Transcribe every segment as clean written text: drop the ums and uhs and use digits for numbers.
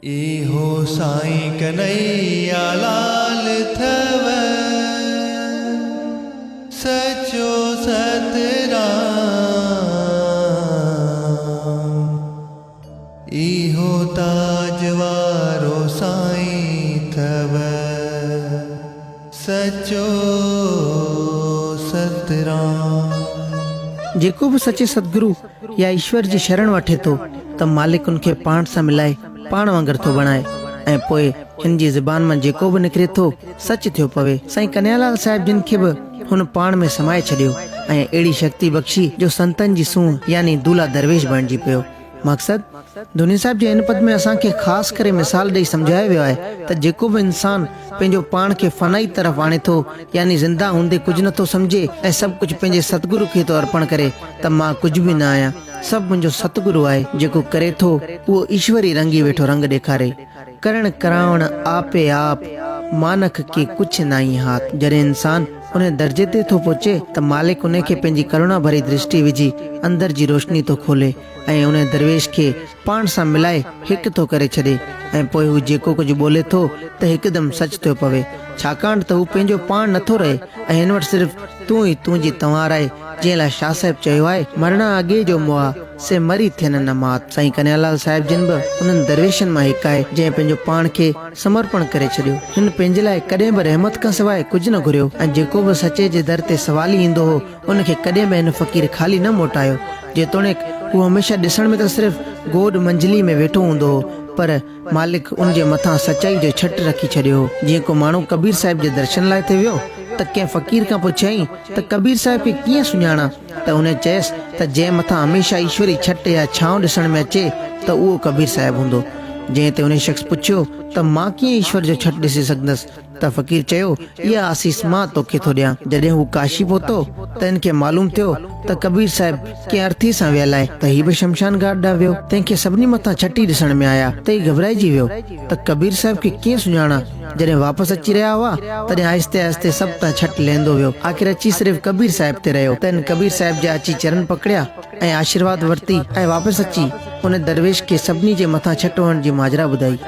इहो साईं कन्हैया लाल थव सचो सतराम। इहो ताज वारो साईं थव सचो सतराम। जेको भी सच्चे सतगुरु या ईश्वर जी शरण वठे तो त मालिक उनके पाण सां मिलाए पाण वांगर थो बणाए ऐं पोइ हिन जी ज़बान मां जेको भी निकिरे थो सच थियो पवे। साईं कन्हैयालाल साहिब जिन खे बि हुन पाण में समाए छॾियो ऐं अहिड़ी शक्ति बख़्शी जो संतन जी सूंह यानी दूल्हा दरवेश बणिजी पियो। मक़सद धुनी साहिब जे इन पद में असांखे ख़ासि करे मिसाल ॾेई सम्झायो वियो आहे त जेको बि इंसान पंहिंजो पाण खे फनाई तरफ़ आणे थो यानी ज़िंदा हूंदे कुझु नथो सम्झे ऐं सभु कुझु पंहिंजे सतगुरु खे थो अर्पण करे त मां कुझु बि न आहियां, सभु मुंहिंजो सतगुरु आहे। जेको करे थो उहो ईश्वरी रंगी वेठो रंग ॾेखारे। करण करावण आपे आप मानक के कुछ नाई हाथ। जॾहिं इंसान उन दर्जे ते थो पहुचे त मालिक उन खे पंहिंजी करुणा भरी दृष्टि विझी अंदर जी रोशनी थो खोले ऐं उन दरवेश खे पाण सां मिलाए हिकु थो करे छॾे ऐं पोइ हू जेको कुझु ॿोले थो त हिकदमि सच थो पवे, छाकाणि त हू पंहिंजो पाण नथो रहे ऐं हिन वटि सिर्फ़ु तूं ई तुंहिंजी तंवार आहे। जंहिं लाइ शाह साहिब चयो आहे, मरणा अॻे जो मुआ से मरी थियनि न मात। साईं कन्हैयालाल साहिब जिन बि उन्हनि दरवेशनि मां हिकु आहे जंहिं पंहिंजो पाण खे समर्पण करे छॾियो। हिन पंहिंजे लाइ कॾहिं बि रहमत खां सवाइ कुझु न घुरियो ऐं जेको बि सचे जे दर ते सवाली ईंदो हो उनखे कॾहिं बि हिन फ़क़ीर ख़ाली न मोटायो। जेतोणीकि हू हमेशह ॾिसण में त सिर्फ़ु गोॾ मंझली में वेठो हूंदो हो, पर मालिक उनजे मथां सचाई जो छट रखी छॾियो हो। जीअं को माण्हू कबीर साहिब जे दर्शन लाइ ते वियो त कंहिं फ़क़ीर खां पुछियईं त कबीर साहिब खे कीअं सुञाणा, त उन चयसि त जंहिं मथां हमेशह ईश्वरी छट या छांव ॾिसण में अचे त उहो कबीर साहिब हूंदो। जंहिं ते उन शख़्स पुछियो त मां कीअं ईश्वर जो छट ॾिसी सघंदसि, त फ़क़ीर चयो इहा आसीस मां तोखे थो ॾियां। जॾहिं हू काशी पहुतो त इनखे मालूम थियो त कबीर साहिब कंहिं अर्थी सां वियल आहे त हीउ बि शमशान घाट ॾांहुं वियो। तंहिंखे सभिनी मथां छटी ॾिसण में आया त हीउ घबराइजी वियो त कबीर साहिब खे कीअं सुञाणा। जॾहिं वापसि अची रहिया हुआ तॾहिं आहिस्ते आहिस्ते सभु तां छट लहंदो वियो। आख़िर अची सिर्फ़ु कबीर साहिब ते रहियो त हिन कबीर साहिब जा अची चरण पकड़िया ऐं आशीर्वाद वरिती ऐं वापसि अची उन दरवेश खे सभिनी जे मथां छट हणण जी माजरा ॿुधाई।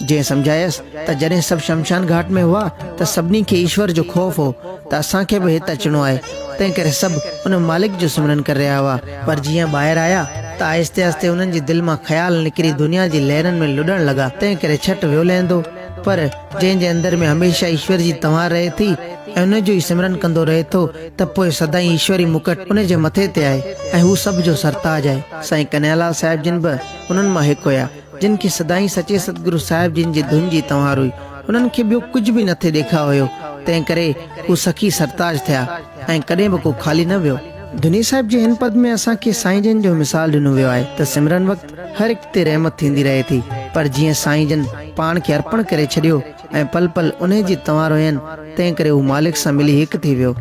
जंहिं सम्झायसि त जॾहिं सभु शमशान घाट में हुआ त सभिनी खे ईश्वर जो ख़ौफ़ हो त असांखे बि हिते अचिणो आहे, तंहिं करे सभु उन मालिक जो सिमरन करे रहिया हुआ। पर जीअं ॿाहिरि आया त आहिस्ते आहिस्ते उन्हनि जी दिलि मां ख़्याल निकिरी दुनिया जी लहरनि में लुॾण लॻा। तंहिं करे छट वियो लहंदो, पर जंहिंजे अंदर में हमेशह ईश्वर जी तंवार रहे थी ऐं उन जो ई सिमरन कंदो रहे थो त पोइ सदाईं ईश्वरी मुकुट उन जे मथे ते आहे ऐं हू सभ जो सरताज आहे। साईं कन्हैयालाल साहिब जिन बि उन्हनि मां हिकु हुया जिन खे सदाईं सचे सतगुरु साहिब जिन जी धुन जी तंवार हुई। उन्हनि खे ॿियो कुझु बि न थे ॾेखा हुयो, तंहिं करे हू सखी सरताज थिया ऐं कॾहिं बि को ख़ाली न वियो। धुनी साहिब जे हिन पद में असांखे साईं जन जो मिसाल ॾिनो वियो आहे त सिमरन वक़्तु हर हिकु ते रहमत थींदी रहे थी, पर जीअं साईं जन पाण खे अर्पण करे छॾियो ऐं पल पल उन जी तंवार हुयनि, तंहिं करे हू मालिक सां मिली हिकु थी वियो।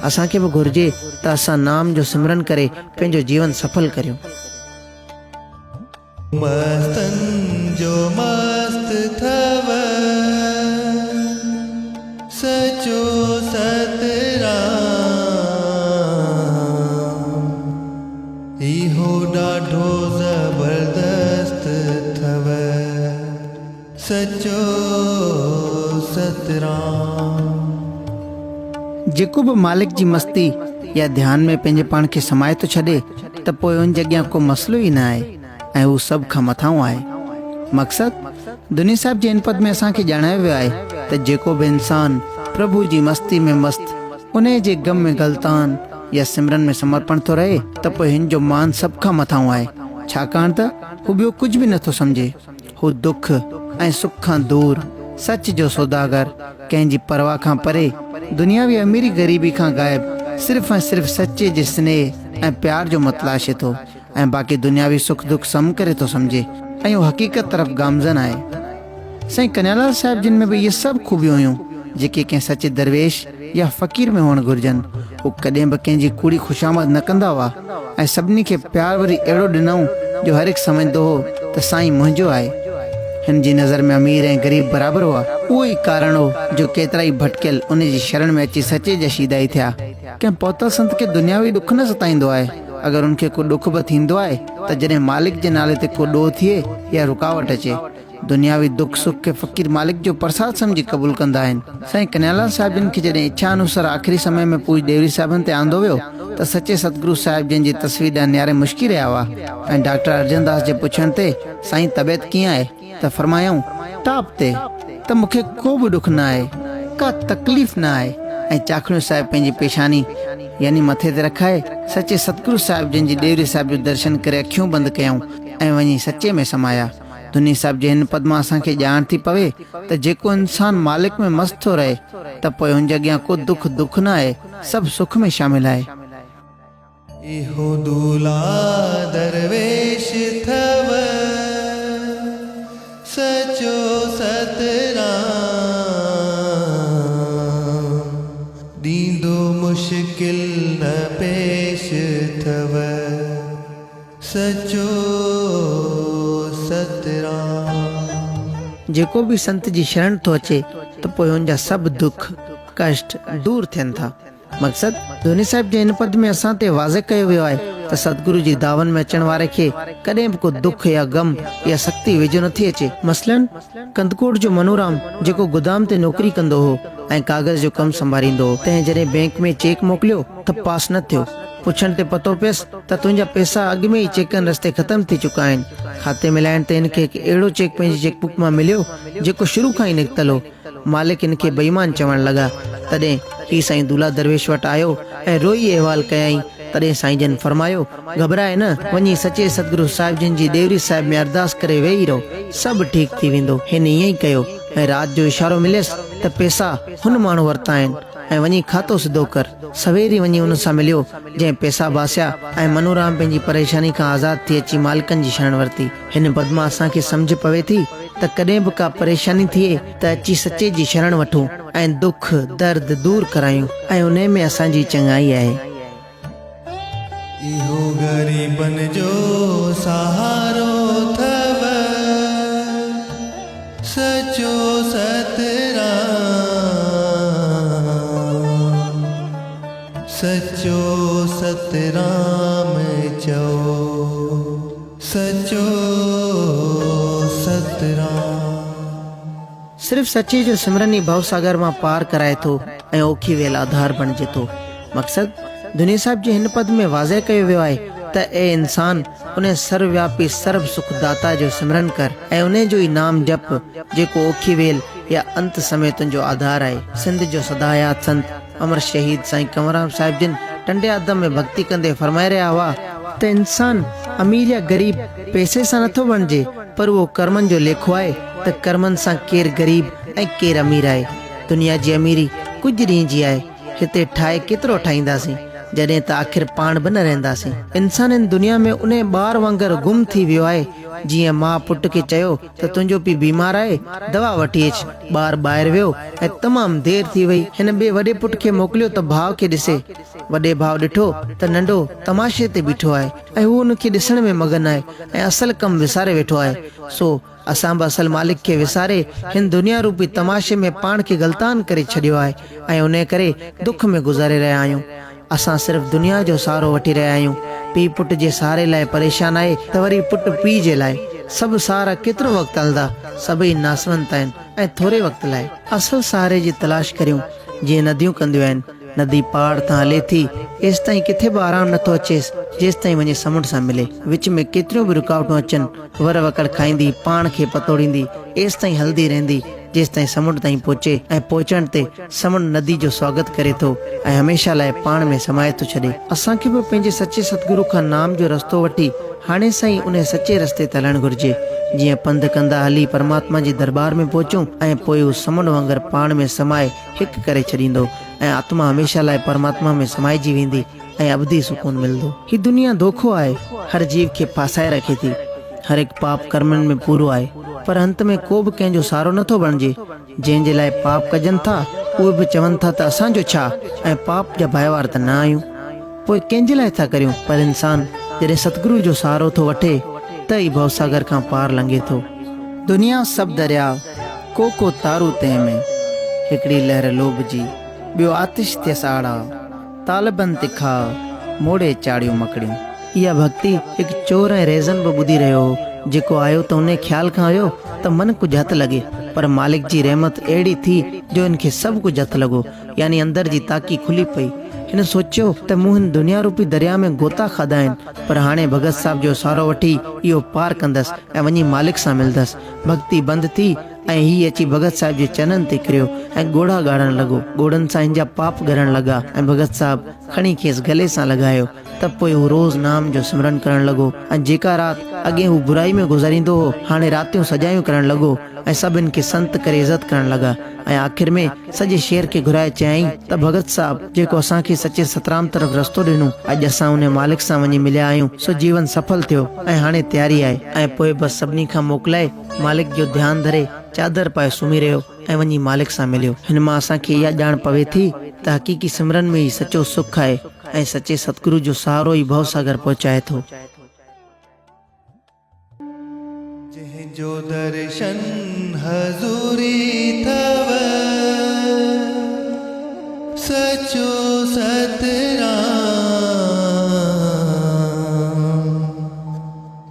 असांखे बि घुरिजे त असां नाम जो सिमरन करे पंहिंजो जीवन सफल करियूं। मस्तन जो मस्त थव सचो सतराम। इहो ॾाढो ज़बरदस्त थव सचो सतराम। जेको बि मालिक जी मस्ती या ध्यान में पंहिंजे पाण खे समाए थो छॾे त पोइ उन जॻह को मसइलो ई न आहे ऐं हू सभु खां मथां आहे। मक़सद धुनी साहिब जे इन पद में असांखे ॼाणायो वियो आहे त जेको बि इंसान प्रभु जी मस्ती में मस्त उन जे गम में गलतान या सिमरन में समर्पण थो रहे त पोइ हिन जो मान सभ खां मथां आहे, छाकाणि त हू ॿियो कुझु बि नथो सम्झे। हू दुख ऐं सुख खां दूर सच जो सौदागर, कंहिंजी परवाह खां परे, दुनियावी अमीरी ग़रीबी खां ग़ाइब सिर्फ़ ऐं सिर्फ़ सचे जे स्नेह ऐं प्यार जो मतलाशे थो ऐं बाक़ी दुनियावी सुख दुख सम करे थो सम्झे ऐं हू हक़ीक़त तरफ़ गामज़न आहे। साईं कन्हैयालाल साहिब जिन में बि इहे सभु खूबियूं हुयूं जेके कंहिं सचे दरवेश या फ़क़ीर में हुअणु घुरिजनि। हू कॾहिं बि कंहिंजी कूड़ी ख़ुशामद न कंदा हुआ ऐं सभिनी खे प्यार वरी अहिड़ो ॾिनऊं जो हर हिकु सम्झंदो हो त साईं मुंहिंजो आहे। हिन जी नज़र में अमीर ऐं ग़रीब बराबरि हुआ। उहो ई कारण हो जो केतिरा ई भटकियल उन जी शरण में अची सचे जा शीदाई थिया। कंहिं पहुतल संत खे दुनियावी दुख न सताईंदो आहे, अगर उनके को दुख भी थींदो आहे त जॾहिं मालिक जे नाले ते को ॾोह थिए या रुकावट अचे, दुनियावी दुख सुख के फ़कीर मालिक जो प्रसाद समझी क़बूल कंदा आहिनि। साईं कन्हैयालाल साहिबनि खे जॾहिं इच्छा अनुसार आख़िरी समय में पूज देवरी साहिबनि ते आंदो वियो त सचे सतगुरु साहिब जंहिंजी तस्वीर ॾांहुं नियारे मुश्की रहिया हुआ ऐं डॉक्टर अर्जनदास जे पुछण ते साईं तबियत कीअं आहे त फरमायूं टॉप ते, त मूंखे को बि ॾुख न आहे, का तकलीफ़ न आहे। ऐं चाखणियो साहिब पंहिंजी पेशानी यानी मथे ते रखाए सचे सतगुरु साहिब जंहिंजी देवरी साहिब जो दर्शन करे अखियूं बंदि कयऊं ऐं वञी सचे में समाया। दुनी साहिब जे हिन पद मां असांखे ॼाण थी पवे त जेको इंसान मालिक में मस्त थो रहे त पोइ हुन अॻियां को दुख न आहे, सभु सुख में शामिल आहे। इहो दूल्हा दरवेश थव सचो सतराम दींदो मुश्किल न पेश थव सचो सतराम। जेको भी संत जी शरण थो अचे त पोइ हुनजा सभु दुख कष्ट दूर थियनि था। मक़सद धोनी साहिब जे हिन पद में असां ते वाज़े कयो वियो आहे त सतगुरु जी दावन में अचण वारे खे कॾहिं बि को दुख या गम या सख्ती वेझो नथी अचे। मसलन कंदकोट जो मनूराम जेको गोदाम ते नौकरी कंदो हो ऐं कागज़ जो कमु संभालींदो हो, तंहिं जॾहिं बैंक में चेक मोकिलियो त पास न थियो। पुछण ते पतो पियसि त तुंहिंजा पैसा अॻु में ई चेकनि रस्ते ख़तम थी चुका आहिनि। खाते मिलाइण ते हिनखे हिकु अहिड़ो चेक पंहिंजी चेकबुक मां मिलियो जेको शुरू खां ई निकितल हो। मालिक हिनखे बेईमान चवण लॻा। तॾहिं ही साईं दूल्हा दरवेश वटि आयो ऐं रोई अहवाल कयईं। तॾहिं साईं जन फरमायो, घबराए न, वञी सचे सतगुरु साहिब जिन जी देवरी साहिब में अरदास करे वेही रहो, सभु ठीकु थी वेंदो। हिन ईअं ई कयो ऐं राति जो इशारो मिलियसि त पैसा हुन माण्हू वरिता आहिनि ऐं वञी खातो सिधो कर। सवेरी वञी हुन सां मिलियो जंहिं पैसा बासिया ऐं मनूराम पंहिंजी परेशानी खां आज़ाद थी अची मालिकनि जी शरण वरिती। हिन पद मां असांखे सम्झ पवे थी त कॾहिं बि का परेशानी थिए त अची सचे जी शरण वठूं ऐं दुख दर्द दूर करायूं ऐं उन में असांजी चङाई आहे। इहो ग़रीबन जो सहारो थव सचो सतराम सचो सतराम चओ सचो सतराम। सिर्फ सचे जो सिमरन ही भवसागर मां पार कराए थो ऐं औखी वेल आधार बणिजे थो। मक़सद दुनिया साहिब जे हिन पद में वाज़े कयो वियो आहे त ए इंसान उन सर्वव्यापी सर्व सुखदाता जो सिमरन कर ऐं उन जो ई नाम जप जेको औखी वेल या अंत समय तुंहिंजो आधार आहे। सिंध जो सदायात संत अमर शहीद साईं कंवरराम साहिब जिन टंडे आदम में भक्ति कंदे फरमाए रहिया हुआ त इंसान अमीर या गरीब पैसे सां नथो बणिजे, पर उहो कर्मनि जो लेखो आहे त कर्मनि सां केरु गरीब ऐं केरु अमीर आहे। दुनिया जी अमीरी कुझु ॾींहं जी आहे, हिते ठाहे केतिरो ठाहींदासीं जॾहिं त आख़िर पाण बि न रहंदासीं। इंसान इन दुनिया में उन ॿार वांगुरु गुम थी वियो आहे जीअं माउ पुट खे चयो त तुंहिंजो पीउ बीमार आहे, दवा वठी अच। ॿार ॿाहिरि वियो ऐं तमामु देरि थी वई। हिन ॿिए वॾे पुट खे मोकिलियो त भाउ खे ॾिसे। वॾे भाउ ॾिठो त नंढो तमाशे ते बीठो आहे ऐं हू हुनखे ॾिसण में मगन आहे ऐं असल कमु विसारे वेठो आहे। सो असां बि असल मालिक खे विसारे हिन दुनिया रूपी तमाशे में पाण खे गलतान करे छॾियो आहे ऐं उन करे दुख में गुज़ारे रहिया आहियूं। असां सिर्फ़ दुनिया जो सहारो वठी रहिया आहियूं। पीउ पुट जे सहारे लाइ परेशान आहे त वरी पुट पीउ जे लाइ। सभु सहारा केतिरो वक़्तु हलंदा, सभई नासवंत आहिनि ऐं थोरे वक़्तु लाइ। असल सहारे जी तलाश करियूं जीअं नदियूं कंदियूं आहिनि। नदी पहाड़ तां हले थी एसि ताईं किथे बि आराम नथो अचेसि जेसि ताईं वञे समुंड सां मिले। विच में केतिरियूं बि रुकावटूं अचनि, वर वकड़ खाईंदी, पाण खे पतोड़ींदी, एसि ताईं हलंदी रहंदी जेसि ताईं समुंड ताईं पहुचे ऐं पहुचण ते समुंड नदी जो स्वागत करे थो ऐं हमेशह लाइ पाण में समाए थो छॾे। असांखे बि पंहिंजे सचे सतगुरु खां नाम जो रस्तो वठी हाणे साईं उन सचे रस्ते ते हलणु घुरिजे। जीअं पंधु कंदा हली परमात्मा जी दरबार में पहुचूं ऐं पोइ उहो समुंड वांगुरु पाण में समाए हिकु करे छॾींदो ऐं आत्मा हमेशह लाइ परमात्मा में समाइजी वेंदी ऐं अबदी सुकून मिलंदो। ही दुनिया धोखो आहे, हर जीव खे फासाए रखे थी। हर हिकु पाप कर्मनि में पूरो आहे, पर अंत में को बि कंहिंजो सहारो नथो बणिजे। जंहिंजे लाइ पाप कजनि था उहे बि चवनि था त असांजो छा ऐं पाप जा भाइवार त न आहियूं। पोइ कंहिंजे लाइ था करियूं? पर इंसान जॾहिं सतगुरु जो सहारो थो वठे त ई भवसागर खां पार लंघे थो। दुनिया सभु दरिया को तारू तंहिं में, हिकिड़ी लहर लोभ जी, ॿियो आतिश ते साड़ा, तालबन तिखा मोड़े चाड़ियूं मकड़ियूं। इहा भक्ति हिकु चोर ऐं रेज़न बि ॿुधी रहियो हो जेको आयो त उन ख्याल खां आयो त मन कुझु हथ लॻे, पर मालिक जी रहमत अहिड़ी थी जो इनखे सभु कुझु हथ लॻो, यानी अंदर जी ताकी खुली पई। हिन सोचियो त मूं हिन दुनिया रूपी दरिया में गोता खाधा आहिनि, पर हाणे भगत साहब जो सहारो वठी इहो पार कंदसि ऐं वञी मालिक सां मिलंदसि। भक्ति बंदि थी ऐं हीअ अची भगत साहब जे चननि ते किरियो ऐं ॻोढ़ा ॻाड़ण लॻो। ॻोड़नि सां हिन जा पाप ॻरण लॻा ऐं भगत साहब खणी खेसि गले सां लॻायो। त पोइ हू रोज़ नाम जो सिमरन करण लॻो ऐं जेका राति अॻे हू बुराई में गुज़ारींदो हो, हाणे रातियूं सजायूं करण लॻो ऐं सभिनि खे संत करे इज़त करण लॻा। ऐं आख़िर में सॼे शहर खे घुराए चयाईं त भगत साहब जेको असांखे सचे सतराम तरफ़ रस्तो ॾिनो, अॼु असां उन मालिक सां वञी मिलिया आहियूं, सो जीवन सफल थियो ऐं हाणे तयारी आहे। ऐं पोइ बसि सभिनी खां मोकिलाए मालिक जो ध्यानु धरे चादर पाए सुम्ही रहियो ऐं वञी मालिक सां मिलियो। हिन मां असांखे इहा ॼाण पवे थी त हक़ीक़ी सिमरन में ई सचो सुख आहे ऐं सचे सतगुरु जो सहारो ई भवसागर पहुचाए थो। जंहिंजो दर्शन हज़ूरी थव, सचो सतराम,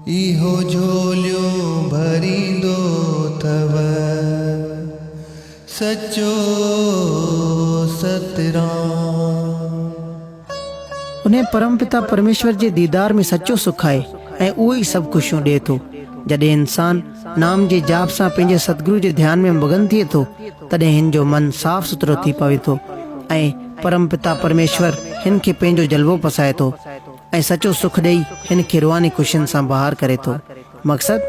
इहो झोलियो भरींदो थव, सचो सतराम। उन्हें परमपिता परमेश्वर जे दीदार में सचो सुख आहे ऐं उहो ई सभु ख़ुशियूं ॾिए थो। जॾहिं इंसान नाम जे जाप सां पंहिंजे सतगुरु जे ध्यान में मगन थिए थो, तॾहिं हिन जो मन साफ़ सुथरो थी पवे थो ऐं परमपिता परमेश्वर हिन खे पंहिंजो जलवो पसाए थो ऐं सचो सुख ॾेई हिन खे रुहानी ख़ुशियुनि सां बहार करे थो। मक़सदु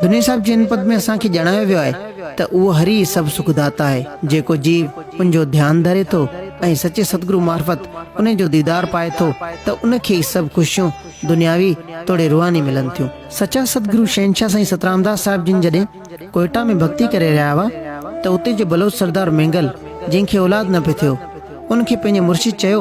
दुनिया साहिब जे हिन पद में असांखे ॼाणायो वियो आहे त उहो हरी सभु सुख दाता आहे, जेको जीव उनजो ध्यानु धरे थो ऐं सचे सतगुरु मार्फत उन जो दीदार पाए थो त उनखे ई सभु ख़ुशियूं दुनियावी तोड़े रुहानी मिलनि थियूं। सचा सतगुरु शहनशाह साईं सतरामदास साहिब जिन जॾहिं कोयटा में भक्ति करे रहिया हुआ त उते जो बलोच सरदार मेंगल, जंहिंखे औलाद न पियो थियो, उनखे पंहिंजे मुर्शिद चयो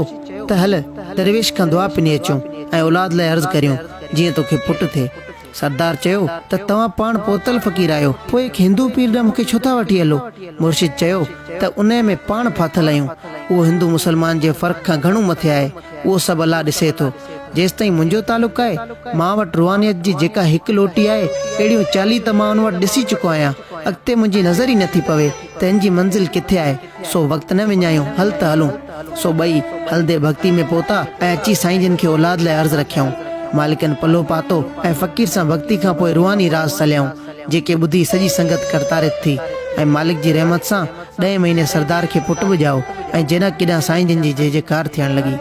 त हल दरवेश खां दुआ पिनी अचूं ऐं औलाद लाइ अर्ज़ु करियूं जीअं तोखे पुटु थिए। सरदार चयो त तव्हां पाण पोतल फ़क़ीर आहियो, पोइ हिकु हिंदू पीर ॾांहुं मूंखे छो था वठी हलो। मुर्शिद चयो त उन में पाण फाथल आहियूं, उहो हिंदू मुसलमान जे फ़र्क़ खां घणो मथे आहे, उहो सभु अल्लाह ॾिसे थो। जेसिताईं मुंहिंजो तालुक़ु आहे, मां वटि रुहानियत जी जेका हिकु लोटी आहे, अहिड़ियूं 40 त मां उन वटि ॾिसी चुको आहियां। अॻिते मुंहिंजी नज़र ई नथी पवे त हिन जी मंज़िल किथे आहे, सो वक़्तु न विञायूं, हल त हलूं। सो ॿई हलदे भक्ति में पहुता ऐं अची साईं जिन खे औलाद लाइ अर्ज़ु रखियऊं। मालिकनि पलो पातो ऐं फ़क़ीर सां भक्ति खां पोइ रुहानी राज़ सलियाऊं, जेके ॿुधी सॼी संगत करतारित थी ऐं मालिक जी रहमत सां 10 महीने सरदार खे पुटु बि ॼाओ ऐं जिन केॾां साईं जिन जी जय जयकार थियण लॻी।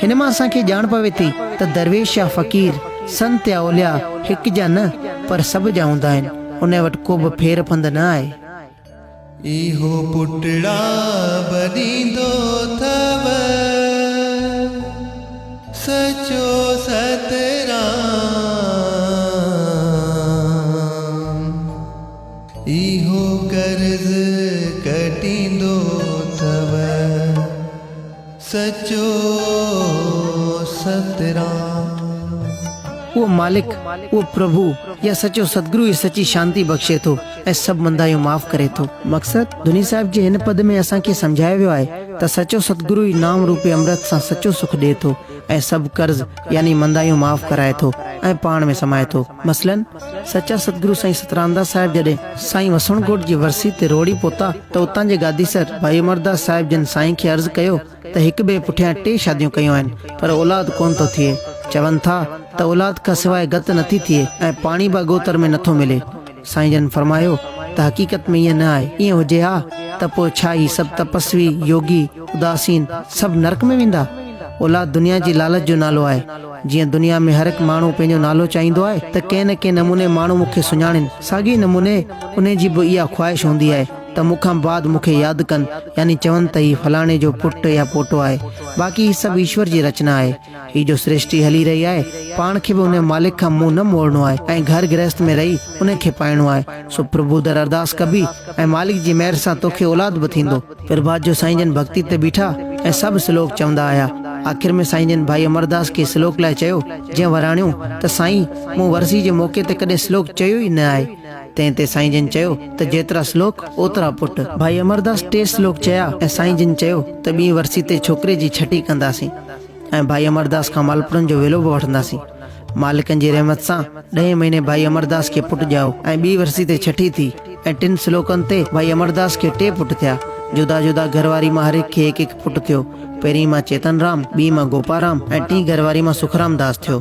हिन मां असांखे ॼाण पवे थी त दरवेश या फ़क़ीर, संत या औलिया हिकु जा न पर सभु जा हूंदा आहिनि, उन वटि को बि फेर फंद न आहे। इहो पुटड़ा बदींदो थव, सचो सतराम, इहो कर्ज़ कटींदो थव, सचो सतराम। वो मालिक, वो प्रभु या सचो सतगुरु ई सची शांति बख़्शे थो ऐं सभु मंदायूं माफ़ करे थो। मक़सदु दुनी साहिब जे हिन पद में असांखे सम्झायो वियो आहे त सचो सतगुरु ई नाम रूपी अमृत सां सचो सुख ॾिए थो ऐं सभु कर्ज़ यानी मंदायूं माफ़ कराए थो ऐं पाण में समाए थो। मसलन सचा सतगुरु साईं सतरामदास साहिब जॾहिं साईं वसणकोट जी वरसी ते रोड़ी पहुता त उतां जे गादीसर भाई अमरदास साहिब जन साईं खे अर्ज़ु कयो त हिक ॿिए पुठियां 2 शादियूं कयूं आहिनि, पर औलाद कोन थो थिए। चवनि था त औलाद खां सवाइ गत नथी थिए ऐं पाणी बि अगोतर में नथो मिले। साईं जन फरमायो त हक़ीक़त में ईअं न आहे। ईअं हुजे हा त पोइ छा ही सभु तपस्वी, योगी, उदासीन सभु नरक में वेंदा? औलाद दुनिया जी लालच जो नालो आहे। जीअं दुनिया में हर हिकु माण्हू पंहिंजो नालो चाहींदो आहे त कंहिं न कंहिं नमूने माण्हू मूंखे सुञाणनि, साॻी नमूने उन जी बि इहा ख़्वाहिश हूंदी आहे त मूंखां बाद मूंखे यादि कनि, यानी चवनि त ही फलाणे जो पुटु या पोटो आहे। बाक़ी ही सभु ईश्वर जी रचना आहे। ही जो सृष्टि हली रही आहे, पाण खे बि उन मालिक खां मुंहुं न मोड़नो आहे ऐं घर गृहस्थ में रही उन खे पाइणो आहे। सो प्रभु दर अरदास कबी ऐं मालिक जी महिर सां तोखे औलाद बि थींदो। प्रभात जो साईं जन भक्ति ते बीठा ऐं सभु श्लोक चवंदा आया। आख़िर में साईं जन भाई अमरदास खे श्लोक लाइ चयो, जीअं वराणियूं त साईं मूं वरसी जे मौक़े ते कॾहिं श्लोक चयो ई न आहे। तंहिं ते साईं जन चयो त जेतिरा श्लोक ओतिरा पुट। भाई अमरदास 3 श्लोक चया ऐं साईं जन चयो त ॿी वरसी ते छोकिरे जी छठी कंदासीं ऐं भाई अमरदास खां मालपुरनि जो वेलो बि वठंदासीं। मालिकनि जी रहमत सां 10 महीने भाई अमरदास खे पुट ॼाओ ऐं ॿी वरसी ते छठी थी ऐं 3 श्लोकनि ते भाई अमरदास खे 2 पुट थिया। जुदा जुदा घरवारी मां हर एक खे हिकु हिकु पुट थियो। पहिरीं मां चेतन राम, ॿी मां गोपाराम ऐं 3 घरवारी मां सुखराम दास थियो।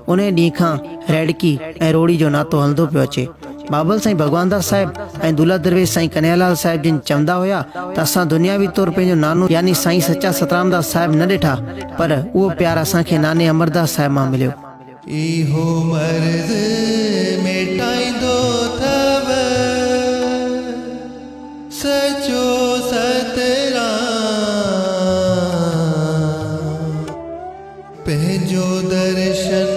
उन ॾींहं खां रेडकी ऐं रोड़ी जो नातो हलंदो पियो अचे। बाबल साईं भगवान दास साहिब ऐं दूल्हा दरवेश साईं कन्हैयालाल साहिब जिन चवंदा हुआ त असां दुनियावी तौर पंहिंजो नानो यानी साईं सच्चा सतराम दास साहिब न ॾिठा, पर उहो प्यार असांखे नाने अमरदास साहिब मां मिलियो। इहो मर्ज़ मिटाईंदो थव सचो सतराम, पंहिंजो दर्शन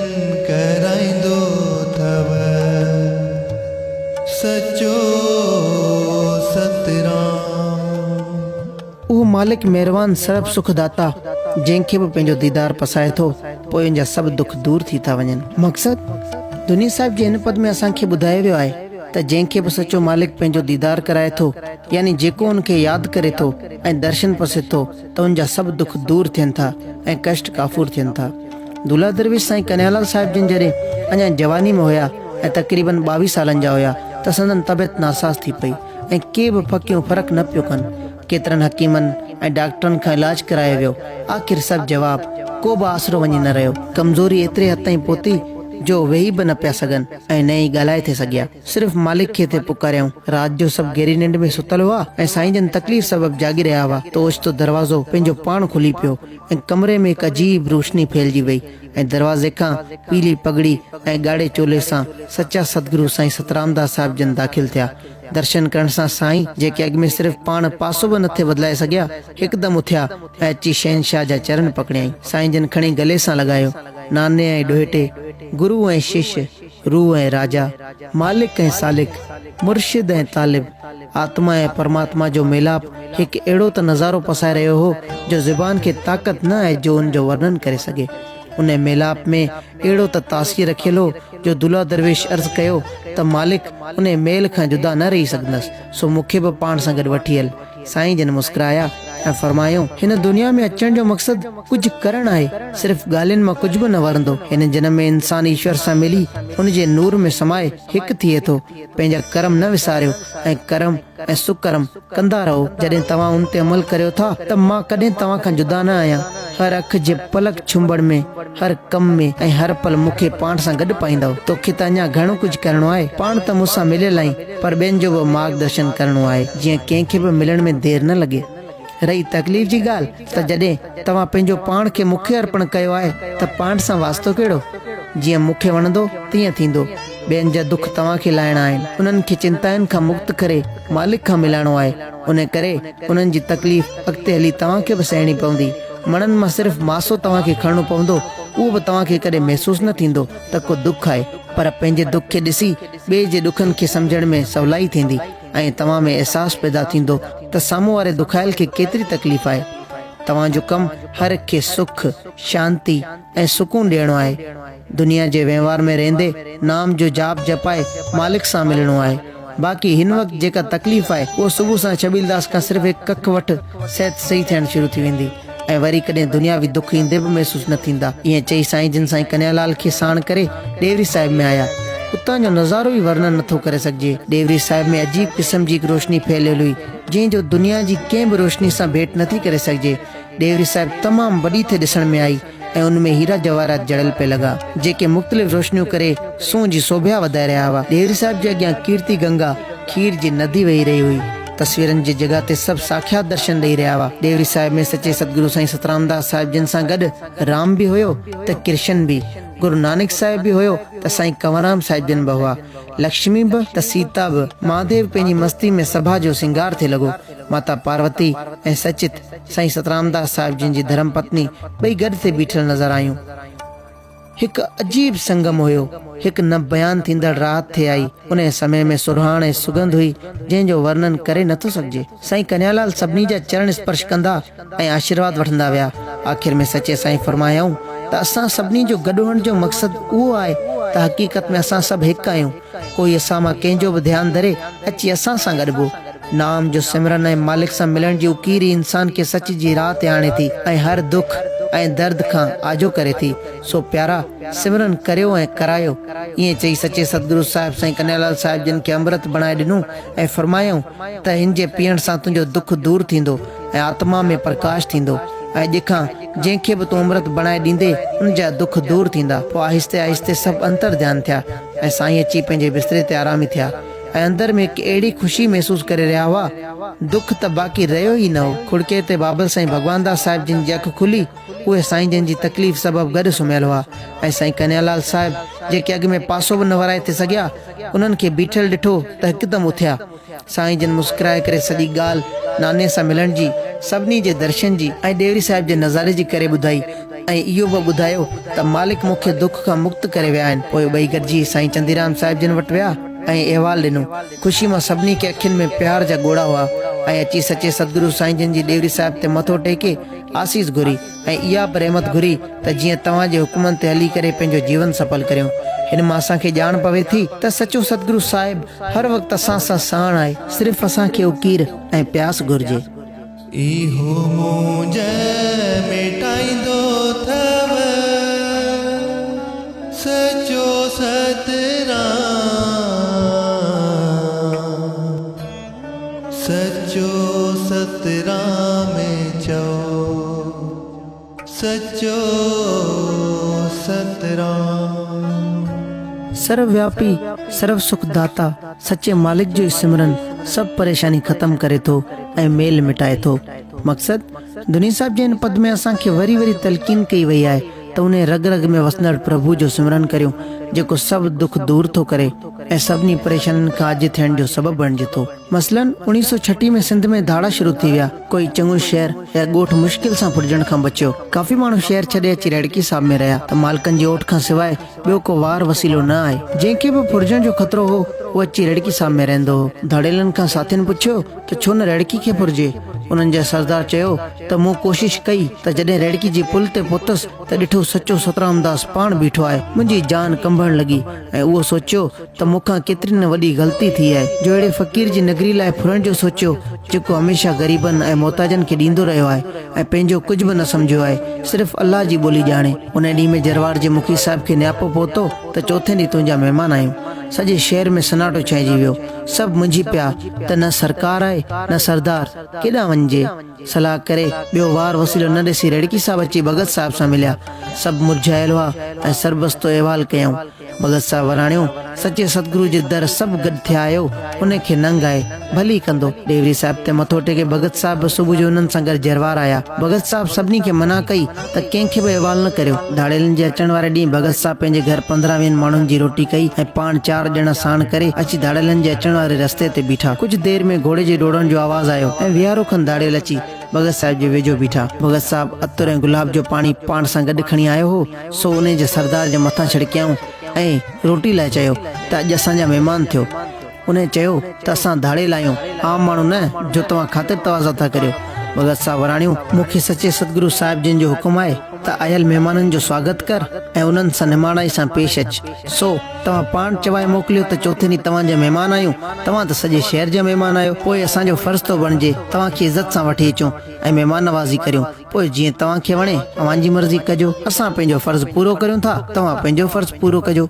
कराईंदो थव सचो सतराम। उहो मालिक महिरबान सरब सुख दाता जंहिंखे बि पंहिंजो दीदार पसाए थो पोइ उनजा सभु दुख दूर थी था वञनि। मक़सद दुनिया साहिब जे हिन पद में असांखे ॿुधायो वियो आहे त जंहिंखे बि सचो मालिक पंहिंजो दीदार कराए थो यानी जेको उनखे यादि करे थो ऐं दर्शन पसे थो त उनजा सभु दुख दूर थियनि था ऐं कष्ट काफ़ूर थियनि था। दूल्हा दरवेश साईं कन्हैयालाल साहिब जिन जॾहिं अञा जवानी में हुया ऐं तक़रीबन 22 सालनि जा हुया त संदन तबियत नासाज़ थी पई ऐं के बि फ़क़ियूं फ़र्क़ु न पियो कनि। केतिरनि हकीमनि ऐं डॉक्टरनि खां इलाज करायो वियो, आख़िर सभु जवाब को बि आसरो वञी न रहियो। कमज़ोरी एतिरे हद ताईं पहुती जो वेही बि न पिया सघनि ऐं न ई ॻाल्हाए थे सघिया। सिर्फ़ु मालिक खे थे पुकारियऊं। राति जो सभु गहरी निंड में सुतल हुआ ऐं साईं जन तकलीफ़ सबबु जागी रहिया हुआ त ओचितो दरवाज़ो पंहिंजो पाण खुली पियो ऐं कमरे में हिकु अजीब रोशनी फैलिजी वई ऐं दरवाज़े खां पीली पगड़ी ऐं ॻाढ़े चोले सां सच्चा सतगुरु साईं सतराम दास साहिब जन दाख़िल थिया। दर्शन करण सां साईं जेके अॻु में सिर्फ़ु पाण पासो बि नथे बदिलाए सघिया हिकदमि उथिया ऐं अची शहनशाह जा चरण पकड़ियईं। साईं जन खणी गले सां लॻायो। नाने ऐं ॾोहिटे, गुरु ऐं शिष्य, रूह ऐं राजा, मालिक ऐं सालिक, मुर्शिद ऐं तालिब, आत्मा ऐं परमात्मा जो मेलाप हिकु अहिड़ो त नज़ारो पसाए रहियो हो जो ज़ुबान खे ताक़त न आहे जो उन जो वर्णन करे सघे। उन मेलाप में अहिड़ो त तासीर रखियल हो जो दूल्हा दरवेश अर्ज़ कयो त मालिक उन मेल खां जुदा न रही सघंदसि, सो मूंखे बि पाण सां गॾु वठी हल। साईं जन मुस्कुराया ऐं फरमायो, हिन दुनिया में अचण जो मक़सदु कुझु करणु आहे, सिर्फ़ु ॻाल्हियुनि मां कुझु बि न वरंदो। हिन जनम में इंसान ईश्वर सां मिली उन जे नूर में समाए हिकु थिए थो। पंहिंजा कर्म न विसारियो ऐं कर्म ऐं सुकर्म कंदा रहो। जॾहिं तव्हां उन ते अमल करियो था त मां कॾहिं तव्हां खां जुदा न आहियां। हर अख जे पलक छुंबड़ में, हर कम में ऐं हर पल मूंखे पाण सां गॾु पाईंदव। तोखे त अञा घणो कुझु करणो आहे, पाण त मूंसां मिलियल आहीं, पर ॿियनि जो बि मार्गदर्शन करणो आहे जीअं कंहिंखे बि मिलण में देरि न लॻे। रही तकलीफ़ जी ॻाल्हि त जॾहिं तव्हां पंहिंजो पाण खे मूंखे अर्पण कयो आहे त पाण सां वास्तो कहिड़ो। जीअं मूंखे वणंदो तीअं थींदो। ॿियनि जा दुख तव्हांखे लाहिणा आहिनि, उन्हनि खे चिंताउनि खां मुक्त करे मालिक खां मिलाइणो आहे। उन करे उन्हनि जी तकलीफ़ अॻिते हली तव्हांखे बि सहणी पवंदी। मणनि मां सिर्फ़ु मासो तव्हांखे खणणो पवंदो, उहो बि तव्हांखे कॾहिं महसूसु न थींदो त को दुख आहे, पर पंहिंजे दुख खे ॾिसी ॿिए जे दुखनि खे सम्झण में सवलाई थींदी ऐं तव्हां में अहसासु पैदा थींदो त साम्हूं वारे दुखायल खे केतिरी तकलीफ़ आहे। तव्हांजो कमु हर के सुख, शांती ऐं सुकून ॾियणो आहे। दुनिया जे वहिंवार में रहंदे नाम जो जाप जपाए मालिक सां मिलणो आहे। बाक़ी हिन वक़्तु जेका तकलीफ़ आहे उहो सुबुह सां छबीलदास खां सिर्फ़ु हिकु कख वटि सिहत सही थियणु शुरू थी वेंदी ऐं वरी कॾहिं दुनियावी दुख ईंदे बि महसूसु न थींदा। ईअं चई साईं जिन साईं कन्हैयालाल खे साण करे डेवरी साहिब में आया। उतां जो नज़ारो ई वर्णन नथो करे सघिजे। डेवरी साहिब में अजीब क़िस्म जी रोशनी फैलियल हुई जंहिंजो दुनिया जी कंहिं बि रोशनी सां भेंट नथी करे सघिजे। डेवरी साहिब तमामु वॾी थे ॾिसण में आई ऐं उन में हीरा जवाहरात जड़ियल पे लॻा जेके मुख़्तलिफ़ रोशनियूं करे सूंह जी शोभा वधाए रहिया हुआ। डेवरी साहिब जे अॻियां कीर्ति गंगा खीर जी नदी वही रही हुई। तस्वीरनि जी जॻह ते सभु साक्षात दर्शन ॾेई रहिया हुआ। डेवरी साहिब में सचे सतगुरु साईं सतराम दास साहिब जिन सां गॾु राम बि हुयो त कृष्ण बि, गुरु नानक साहिब बि हुयो त साईं कंवरराम साहिब जन बि हुआ, लक्ष्मी बि त सीता बि। महादेव पंहिंजी मस्ती में सभा जो सिंगार थिए लॻो। माता पार्वती ऐं सचित साईं सतराम दास साहिब जिन जी धर्म पत्नी ॿई गॾु ते बीठल नज़र आयूं। हिकु अजीब संगम हुयो, हिकु न बयान थींदड़ राहत थे आई। उन समय में सुरहाण ऐं सुगंध हुई जंहिंजो वर्णन करे नथो सघिजे। साईं कन्हैयालाल सभिनी जा चरण स्पर्श कंदा ऐं आशीर्वाद वठंदा विया। आख़िर में सचे साईं फरमायाऊं त असां सभिनी जो गॾु हुअण जो मक़सदु उहो आहे त हक़ीक़त में असां सभु हिकु आहियूं। कोई असां मां कंहिंजो बि ध्यानु धरे अची असां सां गॾिबो। नाम जो सिमरन ऐं मालिक सां मिलण जी उकीरी इंसान खे सच जी राह ते आणे थी ऐं हर दुख ऐं दर्द खां आजो करे थी। सो प्यारा सिमरन करियो ऐं करायो। ईअं चई सचे सतगुरु साहिब साईं कन्हैयालाल साहिब जिन खे अमृत बणाए ॾिनो ऐं फरमायूं त हिन जे पीअण सां तुंहिंजो दुख दूर थींदो ऐं आत्मा में प्रकाश थींदो। ऐं ॼिखां जंहिंखे बि तूं अमृत बणाए ॾींदे उन जा दुख दूर थींदा। पोइ आहिस्ते आहिस्ते सभु अंतर ध्यानु थिया ऐं साईं अची पंहिंजे बिस्तरे ते आरामी थिया ऐं अंदर में हिकु अहिड़ी ख़ुशी महसूस करे रहिया हुआ, दुख त बाक़ी रहियो ई न हो। खुड़के ते बाबल साईं भगवान दास साहिब जिन जी अखि खुली, उहे साईं जिन जी तकलीफ़ सबबु गॾु सुम्हियल हुआ ऐं साईं कन्हैयालाल साहिब जेके अॻु में पासो बि न वराए थे सघिया, उन्हनि खे बीठल ॾिठो त हिकदमि उथिया। साईं जिन मुस्कुराए करे सॼी ॻाल्हि नाने सां मिलण जी, सभिनी जे दर्शन जी ऐं डेवरी साहिब जे नज़ारे जी करे ॿुधाई ऐं इहो बि ॿुधायो त मालिक मूंखे दुख खां मुक्त करे विया आहिनि। पोइ ॿई गॾिजी साईं चंदीराम साहिब जिन वटि विया ऐं अहवाल ॾिनो। ख़ुशी मां सभिनी खे अखियुनि में प्यार जा ॻोड़ा हुआ ऐं अची सचे सतगुरु साईं जिन जी डेवरी साहिब ते मथो टेके आसीस घुरी ऐं इहा बि रहमत घुरी त जीअं तव्हांजे हुकुमनि ते हली करे पंहिंजो जीवन सफल करियो। हिन मां असांखे ॼाण पवे थी त सचो सतगुरु साहिब हर वक़्तु असां सां साण आहे, सिर्फ़ु असांखे उकीर ऐं प्यास घुरिजे। इहो मुंज मिटाईंदो थव सचो सतराम, सचो सतराम चओ, सचो सतराम। सर्वव्यापी सर्व सुखदाता सच्चे मालिक जो सिमरन सब परेशानी खत्म करे थो ऐं मेल मिटाए थो। मक़सद दुनी साहिब जे हिन पद में असांखे वरी वरी तलकीन कई वई आहे त उन रग रग में वसंदड़ प्रभु जो सिमरन करियो जेको सभु दुख दूर थो करे ऐं सभिनी परेशानियुनि खां अॼु थियण जो सबबु बणिजे थो। मसलन 1936 में सिंध में धाड़ा शुरू थी विया। कोई चङो शहर या ॻोठ मुश्किल सां फुटजण खां बचियो। काफ़ी माण्हू शहर छॾे अची रेड़की साहिब में रहिया त मालिकनि जी ओठ खां सवाइ ॿियो को वार वसीलो न आहे। जंहिंखे बि फुटजण जो ख़तरो हो उहो अची रेड़की साहिब में रहंदो हो। धाड़ेलनि खां साथियुनि पुछियो त छो न रेड़की खे फुरिजे। उन्हनि जे सरदार चयो त मूं कोशिश कई त जॾहिं रेड़की जी पुल ते पहुतसि त ॾिठो सचो सतराम दास पाण बीठो आहे। मुंहिंजी जान कंभण लॻी ऐं उहो सोचियो त मूंखां केतिरी न वॾी ग़लती थी आहे जो अहिड़े फ़क़ीर जी नगरी लाइ फुरण जो सोचियो जेको हमेशह ग़रीबनि ऐं मोहताजनि खे ॾींदो रहियो आहे ऐं पंहिंजो कुझु बि न सम्झियो आहे, सिर्फ़ु अल्लाह जी ॿोली ॼाणे। उन ॾींहुं में जरवार जे मुखी साहिब खे न्यापो पहुतो त चोथे ॾींहुं तुंहिंजा महिमान आहियूं। सॼे शहर में सन्नाटो छाइजी वियो। सभु मुंझी पिया त न सरकार आहे न सरदार, केॾां वञिजे। सलाह करे ॿियो वार वसीलो न ॾिसी रेड़की साहिब अची भगत साहिब सां मिलिया। सभु मुरझायल हुआ ऐं सरबस्तो अहवाल कयऊं। भगत साहिब वराणियो सचे सतगुरु जे दर सभु गॾु थिया आयो, उनखे नंग आहे भली कंदो। डेवरी साहिब ते मथो टेके भगत साहिब सुबुह जो उन्हनि सां गॾु जरवार आया। भगत साहिब सभिनी खे मना कई त कंहिंखे बि अहवाल न करियो। धाड़ेलनि जे अचण वारे ॾींहुं भगत साहिब पंहिंजे घर 15 माण्हुनि जी रोटी कई ऐं पाण 4 ॼणा साण करे अची धाड़ेलनि जे अचण वारे रस्ते ते बीठा। कुझु देर में घोड़े जे डोड़ण जो आवाज़ आयो ऐं विहारो खनि धाड़ेल अची भगत साहिब जे वेझो बीठा। भगत साहिब अतर ऐं गुलाब जो पाणी पाण सां गॾु खणी आयो हो। सो उन जे सरदार जे मथां छिड़कियाऊं ऐं रोटी लाइ चयो त अॼु असांजा महिमान थियो। उन चयो त असां धाड़ेल आहियूं, आम माण्हू न जो तव्हां ख़ातिर तवाज़ा था करियो। भगत साहिब वराणियूं मूंखे सचे सतगुरु साहिब जिन जो हुकुम आहे त आयल महिमाननि जो स्वागत कर ऐं उन्हनि सां निमाणाई सां पेश अच। सो तव्हां पाण चवाए मोकिलियो त चौथे ॾींहुं तव्हांजा महिमान आहियूं। तव्हां त सॼे शहर जा महिमान आहियो। पोइ असांजो फर्ज़ थो बणिजे तव्हांखे इज़त सां वठी अचूं ऐं महिमान नवाज़ी करियूं। पोइ जीअं तव्हांखे वणे तव्हांजी मर्ज़ी कजो। असां पंहिंजो फर्ज़ पूरो करियूं था, तव्हां पंहिंजो फर्ज़ पूरो कजो।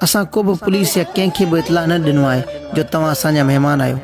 असां को बि पुलिस या कंहिंखे बि इतला न ॾिनो आहे जो तव्हां असांजा महिमान आहियो।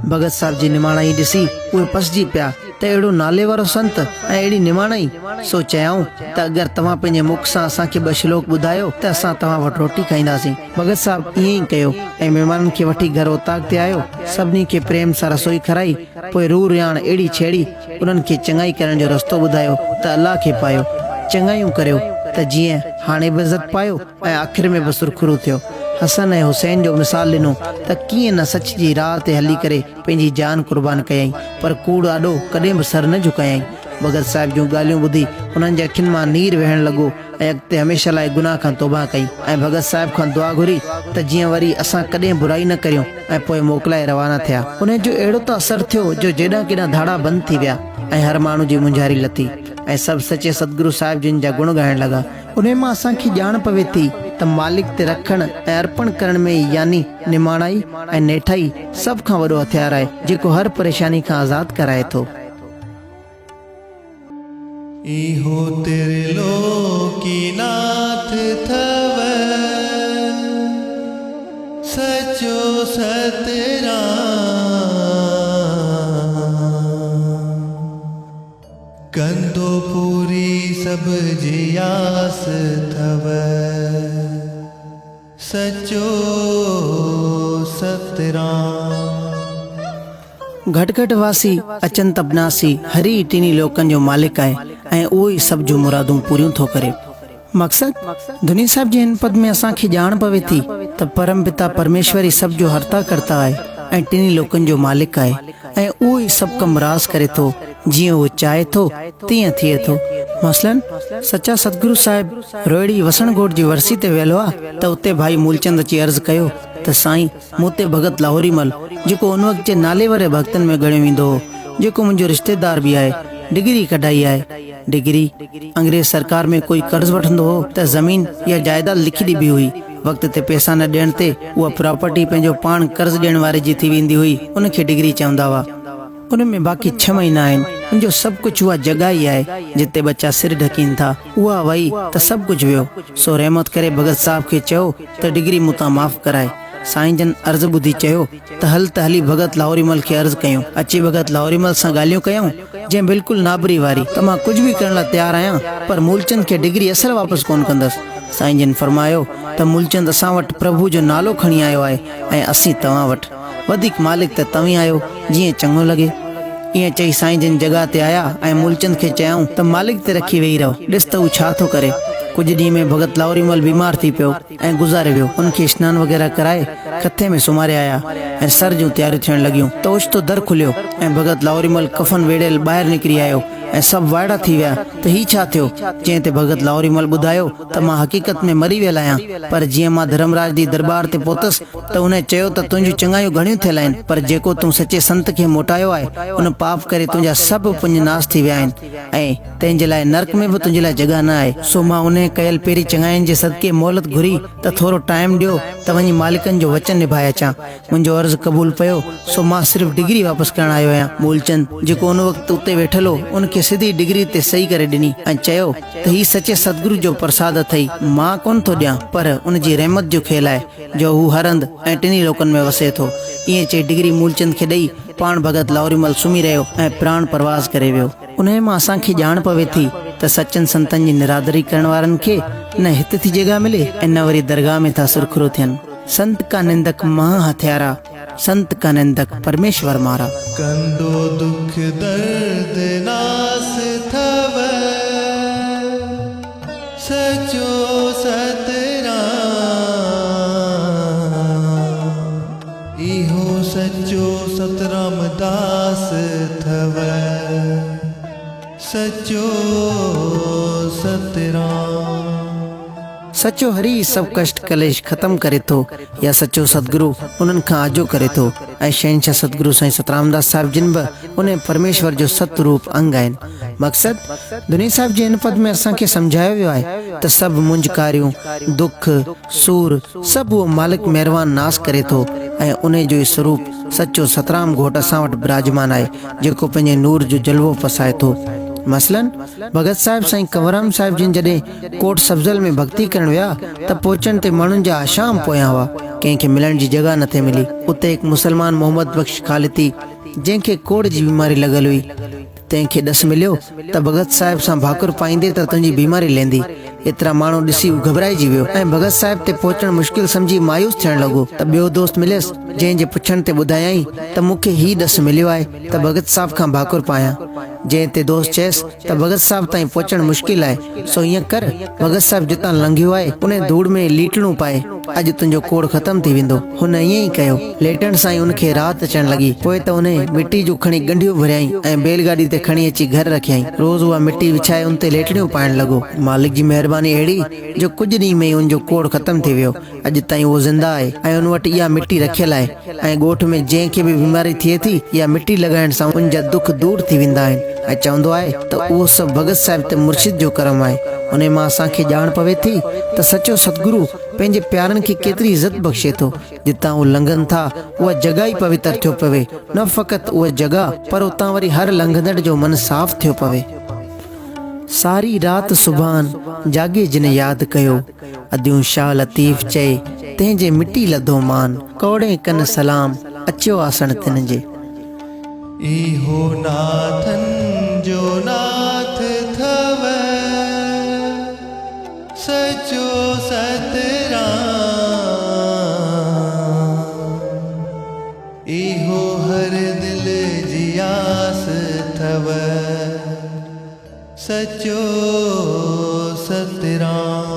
भगत साहिब जी निमाणाई ॾिसी उहे पसजी पिया त अहिड़ो नाले वारो संत ऐं अहिड़ी निमाणाई। सो चयाऊं त अगरि तव्हां पंहिंजे मुख सां असांखे 2 श्लोक ॿुधायो त असां तव्हां वटि रोटी खाईंदासीं। भगत साहिब ईअं ई कयो ऐं महिमाननि खे वठी घर उताग ते आयो। सभिनी खे प्रेम सां रसोई खाराई। पोइ रू रियाण अहिड़ी छेड़ी उन्हनि खे चङाई करण जो रस्तो ॿुधायो त अल्लाह खे पायो, चङाइयूं करियो त जीअं हाणे बि इज़त पायो ऐं आख़िर में बि सुरखुरू थियो। हसन ऐं हुसैन जो मिसाल ॾिनो त कीअं न सच जी राह ते हली करे पंहिंजी जान कुर्बान कयईं, पर कूड़ आॾो कॾहिं बि सर न झुकायईं। भगत साहिब जूं ॻाल्हियूं ॿुधी उन्हनि जे अखियुनि मां नीर वहण लॻो ऐं अॻिते हमेशह लाइ गुनाह खां तौबा कई ऐं भगत साहिब खां दुआ घुरी त जीअं वरी असां कॾहिं बुराई न करियूं ऐं पोइ मोकिलाए रवाना थिया। उन जो अहिड़ो त असरु थियो जो जेॾां केॾां धाड़ा बंदि थी विया ऐं हर माण्हू जी मुंझारी लथी ऐं सभु सचे सतगुरु साहिब जिन जा गुण ॻाइण लॻा। उन मां असांखे ॼाण पवे थी त मालिक ते रखण ऐं अर्पण करण में यानी निमाणाई ऐं नेठाई सभ खां वॾो हथियार आहे जेको हर परेशानी खां आज़ाद कराए थो। इहो त्रिलोकी नाथ थव सचो सतराम कंदो पूरी सब जी आस थव सचो सतराम घट घट वासी अचंत अबनासी हरी टिनी लोकन जो मालिक है ऐं उहो ई सब जो मुरादूं पूरियूं थो करे। मकसद धुनी साहब जे हिन पद में असांखे ॼाण पवे थी त परम पिता परमेश्वर ई सब जो हर्ता करता आहे ऐं टिनी लोकन जो मालिक आहे ऐं उहो ई सब कम राज करे थो जीअं उहो चाहे थो तीअं थिए थो। मसलन सच्चा सतगुरु साहिब रोहिड़ी वसणगोट जी वरसी ते वियल हुआ त उते भाई मूलचंद अची अर्ज़ कयो त साईं मूं ते भगत लाहौरी मल जेको उन वक़्त जे नाले वारे भक्तन में ॻणियो वेंदो हो, जेको मुंहिंजो रिश्तेदार बि आहे, डिग्री कढाई आहे। डिग्री अंग्रेज सरकार में कोई कर्ज वठंदो हो त ज़मीन या जायदाद लिखी ॾिबी हुई, वक़्त ते पैसा न ॾियण ते उहा प्रॉपर्टी पंहिंजो पाण कर्ज ॾियण वारे जी थी वेंदी हुई, उनखे डिग्री चवंदा हुआ। उन में बाक़ी 6 महीना आहिनि, मुंहिंजो सभु कुझु उहा जॻह ई आहे जिते बच्चा सिर ढकीनि था, उहा वई त सभु कुझु वियो। सो रहमत करे भगत साहब खे चयो त डिग्री मूं तां माफ़ कराए। साईं जन अर्ज़ ॿुधी चयो त हली भगत लाहौरी मल खे अर्ज़ कयूं, अची भगत लाहौरी मल सां ॻाल्हियूं कयूं जंहिं बिल्कुलु नाबरी वारी त मां कुझु बि करण लाइ तयारु आहियां, पर मूलचंद खे डिग्री असर वापसि कोन कंदसि। साईं जन फरमायो त मूलचंद असां वटि प्रभु जो नालो खणी आयो आहे ऐं असीं तव्हां वटि वधीक मालिक त तव्हीं आहियो, जीअं चङो लॻे। ईअं चई साईं जन जॻह ते आया ऐं मूलचंद खे चयऊं त मालिक ते रखी वेही रहो, ॾिस त हू छा थो करे। कुछ ॾींहं में भगत लाहौरी मल बीमार थी पियो ऐं गुज़ारे वियो। उनखे स्नान वग़ैरह कराए कथे में सुम्हारे आया ऐं सर जूं तयारियूं थियण लॻियूं त ओचितो दर खुलियो ऐं भगत लाहौरी मल कफन वेड़ियल ॿाहिरि निकिरी आयो ऐं सभु वाइड़ा थी विया त ही छा थियो। जंहिं ते भगत लाहौरी मल ॿुधायो त मां हक़ीक़त में मरी वियल आहियां, पर जीअं मां धर्मराज जी दरबार ते पहुतसि त उन चयो त तुंहिंजूं चङायूं घणियूं थियल आहिनि, पर जेको तूं सचे संत खे मोटायो आहे उन पाप करे तुंहिंजा सभु पुञ नास थी विया आहिनि ऐं तंहिंजे लाइ नरक में बि तुंहिंजे लाइ जॻह न आहे। सो मां उन कयल पहिरीं चङाइनि जे सदके मोहलत घुरी त थोरो टाइम ॾियो त वञी मालिकनि जो वचन निभाए अचां। मुंहिंजो अर्ज़ क़बूल पियो, सो मां सिर्फ़ु डिग्री वापसि करण आयो आहियां। मूलचंद जेको उन वक़्तु उते वेठल हो उनखे सिधी डिग्री ते सही करे ॾिनी ऐं चयो त ही सचे सतगुरु जो प्रसाद अथई, मां कोन थो ॾियां, पर उनजी रहमत जो खेल आहे जो हू हर हंधि ऐं टिनी लोकनि में वसे थो। ईअं चई डिग्री मूलचंद खे ॾेई पाण भगत लाहौरी मल सुम्ही रहियो ऐं प्राण परवास करे वियो। उन मां असांखे ॼाण पवे थी त सचनि संतनि जी निरादरी करण वारनि खे न हित थी जॻह मिले ऐं न वरी दरगाह में था सुरखुरो थियनि। संत का निंदक महा हथियारा, संत का निंदक परमेश्वर मारा। कंदो दुख दर्द नास थव सचो सतराम इहो सचो सतराम दास थव सचो सतराम। सचो हरी सब कष्ट कलेश खत्म करे थो या सचो सतगुरु उन्हनि खां आजो करे थो ऐं शहनशाह सतगुरु साईं सतरामदास साहिब जिन बि उन परमेश्वर जो सत रूप अंग आहिनि। मक़सद दुनी साहिब जे हिन पद में असांखे सम्झायो वियो आहे त सभु मुंझकारियूं दुख सूर सभु उहो मालिक महिरबान नास करे थो ऐं उन जो ई स्वरूप सचो सतराम घोट असां वटि विराजमान आहे जेको पंहिंजे नूर जो जलवो फसाए थो। मसलन भगत साहिब साईं कंवरराम साहिब जिन जॾहिं कोट सब्ज़ल में भक्ति करण विया त पहुचण ते माण्हुनि जा आशाम पोयां हुआ, कंहिंखे मिलण जी जॻह न थे मिली। उते हिकु मुसलमान मोहम्मद बख्श खालिती जंहिंखे कोड़ जी बीमारी लॻल हुई, तंहिंखे ॾस मिलियो त भगत साहिब सां भाकुर पाईंदे त तुंहिंजी बीमारी लेंदी। एतिरा माण्हू ॾिसी घबराइजी वियो ऐं भगत साहिब ते पहुचण मुश्किल सम्झी मायूस थियण लॻो त ॿियो दोस्त मिलियसि जंहिंजे पुछण ते ॿुधायई त मूंखे ही ॾस मिलियो आहे त भगत साहिब खां भाकुर पायां। जंहिं ते दोस्त चयसि त भगत साहिब ताईं पहुचण मुश्किल आहे, सो ईअं कर भगत साहिब जितां लंघियो आहे उन धूड़ में लीटणूं पाए, अॼु तुंहिंजो कोड़ ख़तम थी वेंदो। हुन ईअं ई कयो। लेटण सां ई उनखे राहत अचण लॻी। पोइ त उन मिटी जूं खणी गंढियूं भरियाईं ऐं बैलगाॾी ते खणी अची घर रखियाईं। रोज़ उहा मिटी विछाए उन ते लेटणियूं पाइण लॻो। मालिक जी महिरबानी अहिड़ी जो कुझु ॾींहं में ई उनजो कोड़ ख़तम थी वियो। अॼु ताईं उहो ज़िंदा आहे ऐं उन वटि इहा मिटी रखियल आहे ऐं ॻोठ में जंहिंखे बि बीमारी थिए थी इहा मिटी लॻाइण सां उनजा दुख दूर थी वेंदा आहिनि ऐं चवंदो आहे त उहो सभु भगत साहिब ते मुर्शिद जो करम आहे। उन मां असांखे ॼाण पवे थी त सचो सतगुरु पंहिंजे प्यारनि खे केतिरी इज़त बख़्शे थो। जितां उहे लंघनि था उहा जॻह ई पवित्र थियो पवे, न फ़क़ति उहा जॻह पर उतां वरी हर लंघंदड़ जो मन साफ़ थियो पवे। सारी रात सुभान जागे जिन याद कयो, अदियूं शाह लतीफ़ चए तंहिंजे मिटी लधो मान, कौड़े कन सलाम अचो आसण तिन जे। इहो नाथन जो नाथ थव, सचो सतराम। इहो हर दिल जी आस थव, सचो सतराम।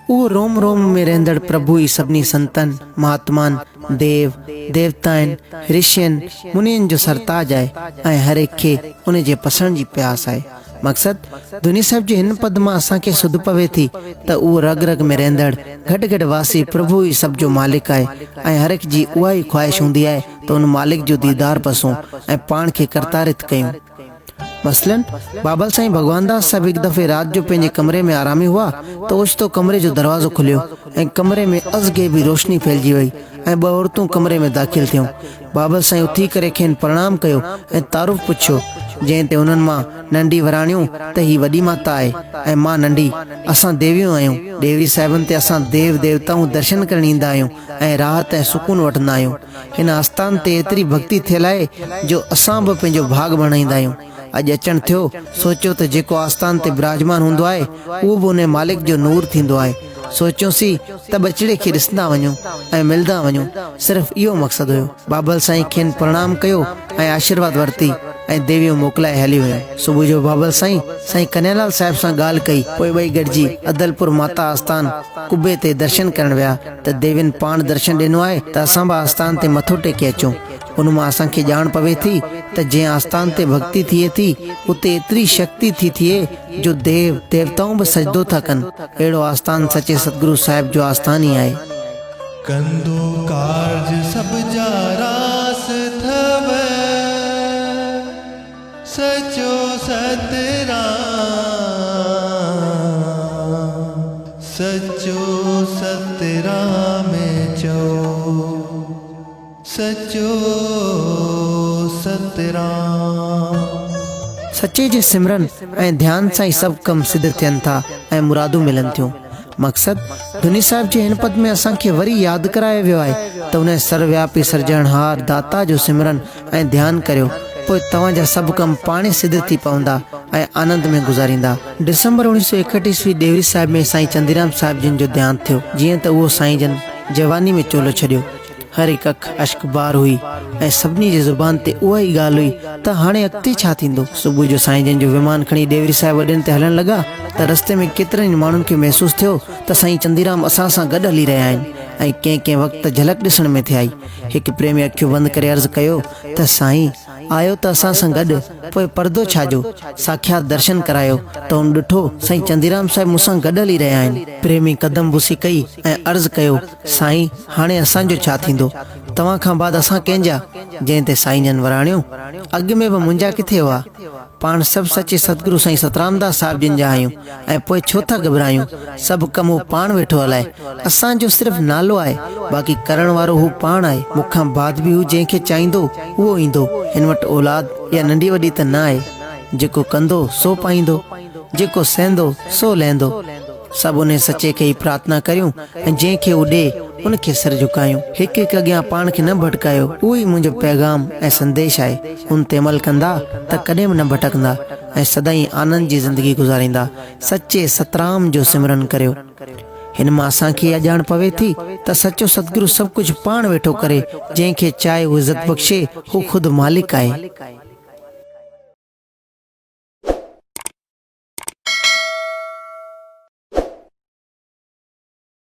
उहो रोम रोम में रहंदड़ प्रभु ई सभिनी संतन, महात्मान, देव देवताइन, ऋषियन, मुनियन जो सरताज आहे ऐं हर एक खे उन जे पसंद जी प्यास आहे। मकसद दुनी साहिब जे हिन पद मां असांखे सुध पवे थी त उहो रग रग में रहंदड़ घट घट वासी प्रभु ई सब जो मालिक आहे ऐं हर एक जी उहा ई ख्वाहिश हूंदी आहे त उन मालिक जो दीदार पसूं ऐं पाण खे करतारित कयूं। मसलन बाबल साईं भगवान दास साहब एक दफ़े रात जो पंहिंजे कमरे में आरामी हुआ त ओचितो कमरे जो दरवाज़ो खुलियो ऐं कमरे में अज़गे भी रोशनी फैलिजी वई ऐं ॿ औरतूं कमरे में दाख़िल थियूं। बाबल साईं उथी करे खेनि प्रणाम कयो ऐं तारुफ़ पुछियो, जंहिं ते उन्हनि मां नंढी वराणियूं त ही वॾी माता आहे ऐं मां नंढी, असां देवियूं आहियूं। देवी साहिबनि ते असां देव देवताऊं दर्शन करण ईंदा आहियूं ऐं राहत ऐं सुकून वठंदा आहियूं। हिन आस्थान ते एतिरी भक्ति थियल आहे जो असां बि पंहिंजो भाग बणाईंदा आहियूं। अॼु अचण थियो, सोचियो त जेको आस्थान ते विराजमान हूंदो आहे उहो बि उन मालिक जो नूर थींदो आहे। सोचियोसीं त बचिड़े खे ॾिसंदा वञूं ऐं मिलंदा वञूं, सिर्फ़ इहो मक़सदु हुयो। बाबल साईं खेनि प्रणाम कयो ऐं आशीर्वाद वरिती ऐं देवियूं मोकिलाए हली वियूं। सुबुह जो बाबल साईं साईं कन्हैयालाल साहिब सां ॻाल्हि कई, पोइ ॿई गॾिजी अदलपुर माता आस्थान कुबे ते दर्शन करण विया त देवियुनि पाण दर्शन ॾिनो आहे त असां बि आस्थान ते मथो टेके अचूं। उन मां असांखे ॼाण पवे थी त जंहिं आस्थान ते भक्ति थिए थी उते एतिरी शक्ति थी थिए जो देव देवताऊं बि सजदो था कनि। अहिड़ो आस्थान सचे सतगुरु साहिब जो आस्थान ई आहे। कंदो कारज सब जा रास थव, सचो सतराम। सचो सतराम चो, सचो सतराम। सचे जे सिमरन ऐं ध्यान सां ई सभु कम सिद्ध थियनि था ऐं मुरादूं मिलनि थियूं। मकसद दुनी साहिब जे हिन पद में असांखे वरी यादि करायो वियो आहे त उन सर्वव्यापी सर्जणहार दाता जो सिमरन ऐं ध्यानु करियो, पोइ तव्हांजा सभु कम पाणे सिद्ध थी पवंदा ऐं आनंद में गुज़ारींदा। दिसंबर 1931 ईस्वी डेवरी साहिब में साईं चंदीराम साहिब जिन जो ध्यानु थियो, जीअं त उहो साईं जन जवानी में चोलो छॾियो। हर हिकु अख अश्क बार हुई ऐं सभिनी जी ज़ुबान ते उहा ई ॻाल्हि हुई त हाणे अॻिते छा थींदो। सुबुह जो साईं जन जो विमान खणी डेवरी साहिब वॾनि ते हलण लॻा त रस्ते में केतिरनि माण्हुनि खे महसूसु थियो त साईं चंदीराम असां सां गॾु हली रहिया आहिनि ऐं कंहिं कंहिं वक़्तु झलक ॾिसण में थियाई। हिकु प्रेमी अखियूं बंदि करे अर्ज़ु कयो त साईं आयो त असां सां गॾु, पोइ पर्दो छाजो, साक्षात दर्शन करायो त हुन ॾिठो साईं चंदीराम साहिब मूंसां गॾु हली रहिया आहिनि। प्रेमी कदम बुसी कई ऐं अर्ज़ु कयो, साईं हाणे असांजो छा थींदो, तव्हां खां बाद असां कंहिंजा। जंहिं ते साईं जन वराणियो, अॻु में बि मुंहिंजा किथे हुआ, पाण सभु सचे सतगुरु साईं सतरामदास साहिब जिन जा आहियूं ऐं पोइ छो था घबरायूं। सभु कम हू पाण वेठो हलाए, असांजो सिर्फ़ु नालो आहे, बाक़ी करण वारो हू पाण आहे। मूंखां बाद बि हू जंहिंखे चाहींदो उहो ईंदो। हिन वटि औलाद या नंढी वॾी त न आहे, जेको कंदो सो पाईंदो, जेको सहंदो सो लहंदो। सभु उन सचे खे ई प्रार्थना करियूं ऐं जंहिंखे हू ॾे उनखे सिर झुकायूं। हिकु हिकु अॻियां पाण खे न भटकायो, उहो ई मुंहिंजो पैगाम ऐं संदेश आहे। उन ते अमल कंदा त कॾहिं बि न भटकंदा ऐं सदाईं आनंद जी ज़िंदगी गुज़ारींदा। सचे सतराम जो सिमरन करियो। हिन मां असांखे इहा ॼाण पवे थी त सचो सतगुरु सभु कुझु पाण वेठो करे, जंहिंखे चाहे हू इज़त बख़्शे, हू ख़ुदि मालिक आहे।